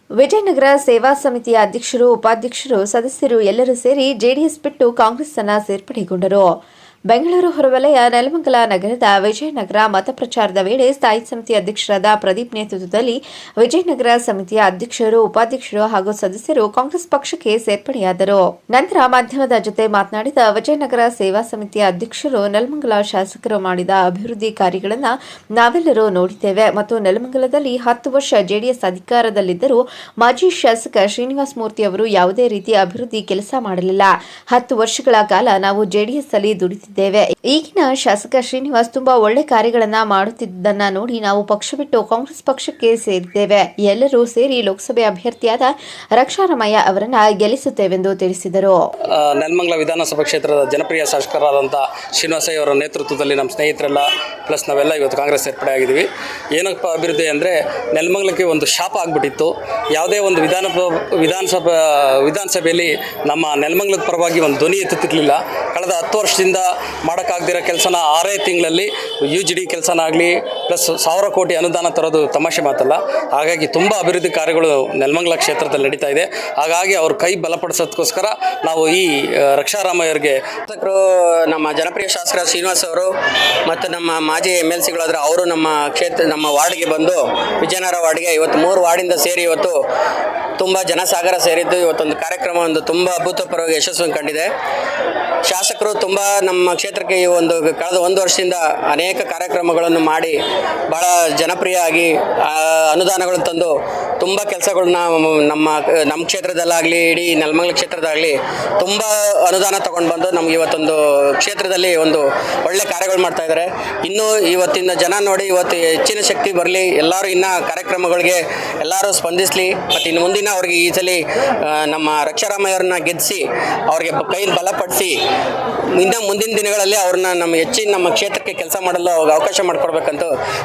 ವಿಜಯನಗರ ಸೇವಾ ಸಮಿತಿಯ ಅಧ್ಯಕ್ಷರು, ಉಪಾಧ್ಯಕ್ಷರು, ಸದಸ್ಯರು ಎಲ್ಲರೂ ಸೇರಿ ಜೆಡಿಎಸ್ ಬಿಟ್ಟು ಕಾಂಗ್ರೆಸ್ ಅನ್ನು ಸೇರ್ಪಡೆಗೊಂಡರು. ಬೆಂಗಳೂರು ಹೊರವಲಯ ನೆಲಮಂಗಲ ನಗರದ ವಿಜಯನಗರ ಮತ ಪ್ರಚಾರದ ವೇಳೆ ಸ್ಥಾಯಿ ಸಮಿತಿ ಅಧ್ಯಕ್ಷರಾದ ಪ್ರದೀಪ್ ನೇತೃತ್ವದಲ್ಲಿ ವಿಜಯನಗರ ಸಮಿತಿಯ ಅಧ್ಯಕ್ಷರು, ಉಪಾಧ್ಯಕ್ಷರು ಹಾಗೂ ಸದಸ್ಯರು ಕಾಂಗ್ರೆಸ್ ಪಕ್ಷಕ್ಕೆ ಸೇರ್ಪಡೆಯಾದರು. ನಂತರ ಮಾಧ್ಯಮದ ಜೊತೆ ಮಾತನಾಡಿದ ವಿಜಯನಗರ ಸೇವಾ ಸಮಿತಿಯ ಅಧ್ಯಕ್ಷರು, ನೆಲಮಂಗಲ ಶಾಸಕರು ಮಾಡಿದ ಅಭಿವೃದ್ಧಿ ಕಾರ್ಯಗಳನ್ನು ನಾವೆಲ್ಲರೂ ನೋಡಿದ್ದೇವೆ ಮತ್ತು ನೆಲಮಂಗಲದಲ್ಲಿ 10 ವರ್ಷ ಜೆಡಿಎಸ್ ಅಧಿಕಾರದಲ್ಲಿದ್ದರೂ ಮಾಜಿ ಶಾಸಕ ಶ್ರೀನಿವಾಸ ಮೂರ್ತಿ ಅವರು ಯಾವುದೇ ರೀತಿಯ ಅಭಿವೃದ್ಧಿ ಕೆಲಸ ಮಾಡಲಿಲ್ಲ. 10 ವರ್ಷಗಳ ಕಾಲ ನಾವು ಜೆಡಿಎಸ್ ಅಲ್ಲಿ ದುಡಿದಿದ್ದೇವೆ. ಈಗಿನ ಶಾಸಕ ಶ್ರೀನಿವಾಸ್ ತುಂಬಾ ಒಳ್ಳೆ ಕಾರ್ಯಗಳನ್ನ ಮಾಡುತ್ತಿದ್ದನ್ನ ನೋಡಿ ನಾವು ಪಕ್ಷ ಬಿಟ್ಟು ಕಾಂಗ್ರೆಸ್ ಪಕ್ಷಕ್ಕೆ ಸೇರಿದ್ದೇವೆ. ಎಲ್ಲರೂ ಸೇರಿ ಲೋಕಸಭೆ ಅಭ್ಯರ್ಥಿಯಾದ ರಕ್ಷಾರಾಮಯ್ಯ ಅವರನ್ನ ಗೆಲ್ಲಿಸುತ್ತೇವೆಂದು ತಿಳಿಸಿದರು. ನೆಲಮಂಗಲ ವಿಧಾನಸಭಾ ಕ್ಷೇತ್ರದ ಜನಪ್ರಿಯ ಶಾಸಕರಾದಂಥ ಶ್ರೀನಿವಾಸಯ್ಯ ಅವರ ನೇತೃತ್ವದಲ್ಲಿ ನಮ್ಮ ಸ್ನೇಹಿತರೆಲ್ಲ ಪ್ಲಸ್ ನಾವೆಲ್ಲ ಇವತ್ತು ಕಾಂಗ್ರೆಸ್ ಸೇರ್ಪಡೆ ಆಗಿದ್ದೀವಿ. ಏನಪ್ಪ ಅಭಿವೃದ್ಧಿ ಅಂದರೆ ನೆಲಮಂಗಲಕ್ಕೆ ಒಂದು ಶಾಪ ಆಗಿಬಿಟ್ಟಿತ್ತು. ಯಾವುದೇ ಒಂದು ವಿಧಾನಸಭೆಯಲ್ಲಿ ನಮ್ಮ ನೆಲಮಂಗಲದ ಪರವಾಗಿ ಒಂದು ಧ್ವನಿ ಎತ್ತುತ್ತಿರಲಿಲ್ಲ. ಕಳೆದ 10 ವರ್ಷದಿಂದ ಮಾಡೋಕ್ಕಾಗದಿರೋ ಕೆಲಸನ 6 ತಿಂಗಳಲ್ಲಿ UGD ಕೆಲಸನಾಗಲಿ ಪ್ಲಸ್ 1000 ಕೋಟಿ ಅನುದಾನ ತರೋದು ತಮಾಷೆ ಮಾತಲ್ಲ. ಹಾಗಾಗಿ ತುಂಬ ಅಭಿವೃದ್ಧಿ ಕಾರ್ಯಗಳು ನೆಲಮಂಗಲ ಕ್ಷೇತ್ರದಲ್ಲಿ ನಡೀತಾ ಇದೆ. ಹಾಗಾಗಿ ಅವ್ರ ಕೈ ಬಲಪಡಿಸೋದಕ್ಕೋಸ್ಕರ ನಾವು ಈ ರಕ್ಷಾರಾಮಯ್ಯರಿಗೆ ನಮ್ಮ ಜನಪ್ರಿಯ ಶಾಸಕ ಶ್ರೀನಿವಾಸ್ ಅವರು ಮತ್ತು ನಮ್ಮ ಮಾಜಿ MLCಗಳಾದರೆ ಅವರು ನಮ್ಮ ವಾರ್ಡ್ಗೆ ಬಂದು ವಿಜಯನಗರ ವಾರ್ಡ್ಗೆ ಇವತ್ತು 3 ವಾರ್ಡಿಂದ ಸೇರಿ ಇವತ್ತು ತುಂಬ ಜನಸಾಗರ ಸೇರಿದ್ದು ಇವತ್ತೊಂದು ಕಾರ್ಯಕ್ರಮ ತುಂಬ ಅಭೂತಪೂರ್ವವಾಗಿ ಯಶಸ್ಸನ್ನು ಕಂಡಿದೆ. ಶಾಸಕರು ತುಂಬ ನಮ್ಮ ಕ್ಷೇತ್ರಕ್ಕೆ ಈ ಕಳೆದ 1 ವರ್ಷದಿಂದ ಅನೇಕ ಕಾರ್ಯಕ್ರಮಗಳನ್ನು ಮಾಡಿ ಭಾಳ ಜನಪ್ರಿಯ ಆಗಿ ಅನುದಾನಗಳನ್ನು ತಂದು ತುಂಬ ಕೆಲಸಗಳನ್ನ ನಮ್ಮ ಕ್ಷೇತ್ರದಲ್ಲಾಗಲಿ ಇಡೀ ನೆಲಮಂಗಲ ಕ್ಷೇತ್ರದಾಗಲಿ ತುಂಬ ಅನುದಾನ ತಗೊಂಡು ಬಂದು ನಮ್ಗೆ ಇವತ್ತೊಂದು ಕ್ಷೇತ್ರದಲ್ಲಿ ಒಂದು ಒಳ್ಳೆ ಕಾರ್ಯಗಳು ಮಾಡ್ತಾ ಇದ್ದಾರೆ. ಇನ್ನೂ ಇವತ್ತಿನ ಜನ ನೋಡಿ ಇವತ್ತು ಹೆಚ್ಚಿನ ಶಕ್ತಿ ಬರಲಿ, ಎಲ್ಲರೂ ಇನ್ನೂ ಕಾರ್ಯಕ್ರಮಗಳಿಗೆ ಎಲ್ಲರೂ ಸ್ಪಂದಿಸಲಿ ಮತ್ತು ಇನ್ನು ಮುಂದಿನ ಅವ್ರಿಗೆ ಈ ಸಲ ನಮ್ಮ ರಕ್ಷಾರಾಮಯ್ಯವ್ರನ್ನ ಗೆಲ್ಲಿಸಿ ಅವ್ರಿಗೆ ಕೈ ಬಲಪಡಿಸಿ ಮುಂದಿನ ದಿನಗಳಲ್ಲಿ ಅವ್ರನ್ನ ನಮ್ಮ ಕ್ಷೇತ್ರಕ್ಕೆ ಕೆಲಸ ಮಾಡಲು ಅವಕಾಶ ಮಾಡಿಕೊಡ್ಬೇಕಂತ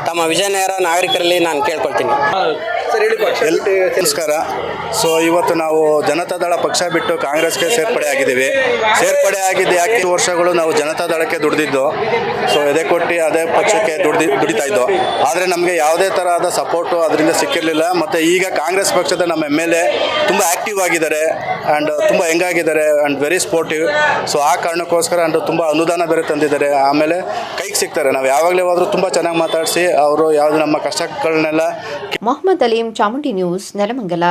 ತಮ್ಮ ವಿಜಯನಗರ ನಾಗರಿಕರಲ್ಲಿ ನಾನು ಕೇಳ್ಕೊಳ್ತೀನಿ. ನಮಸ್ಕಾರ. ಇವತ್ತು ನಾವು ಜನತಾದಳ ಪಕ್ಷ ಬಿಟ್ಟು ಕಾಂಗ್ರೆಸ್ಗೆ ಸೇರ್ಪಡೆ ಆಗಿದ್ದೀವಿ. ಸೇರ್ಪಡೆ ಆಗಿದ್ದು ಯಾಕೆ 2 ವರ್ಷಗಳು ನಾವು ಜನತಾದಳಕ್ಕೆ ದುಡಿದಿದ್ದು, ಎದೆ ಕೊಟ್ಟು ಅದೇ ಪಕ್ಷಕ್ಕೆ ದುಡಿತಾ ಇದ್ದು. ಆದರೆ ನಮಗೆ ಯಾವುದೇ ಥರದ ಸಪೋರ್ಟು ಅದರಿಂದ ಸಿಕ್ಕಿರಲಿಲ್ಲ. ಮತ್ತು ಈಗ ಕಾಂಗ್ರೆಸ್ ಪಕ್ಷದ ನಮ್ಮ MLA ತುಂಬ ಆ್ಯಕ್ಟಿವ್ ಆಗಿದ್ದಾರೆ ಆ್ಯಂಡ್ ತುಂಬ ಹೆಂಗಾಗಿದ್ದಾರೆ ಆ್ಯಂಡ್ ವೆರಿ ಸ್ಪೋರ್ಟಿವ್. ಆ ಕಾರಣಕ್ಕೋಸ್ಕರ ಆ್ಯಂಡ್ ತುಂಬ ಅನುದಾನ ಬೇರೆ ತಂದಿದ್ದಾರೆ. ಆಮೇಲೆ ಕೈಗೆ ಸಿಗ್ತಾರೆ. ನಾವು ಯಾವಾಗಲೇ ಹೋದರೂ ತುಂಬ ಚೆನ್ನಾಗಿ ಮಾತಾಡಿಸಿ ಅವರು ಯಾವುದು ನಮ್ಮ ಕಷ್ಟಗಳನ್ನೆಲ್ಲ. ಮೊಹಮ್ಮದ್ ಅಲೀಂ, ಚಾಮುಂಡಿ ನ್ಯೂಸ್, ನೆಲಮಂಗಲ.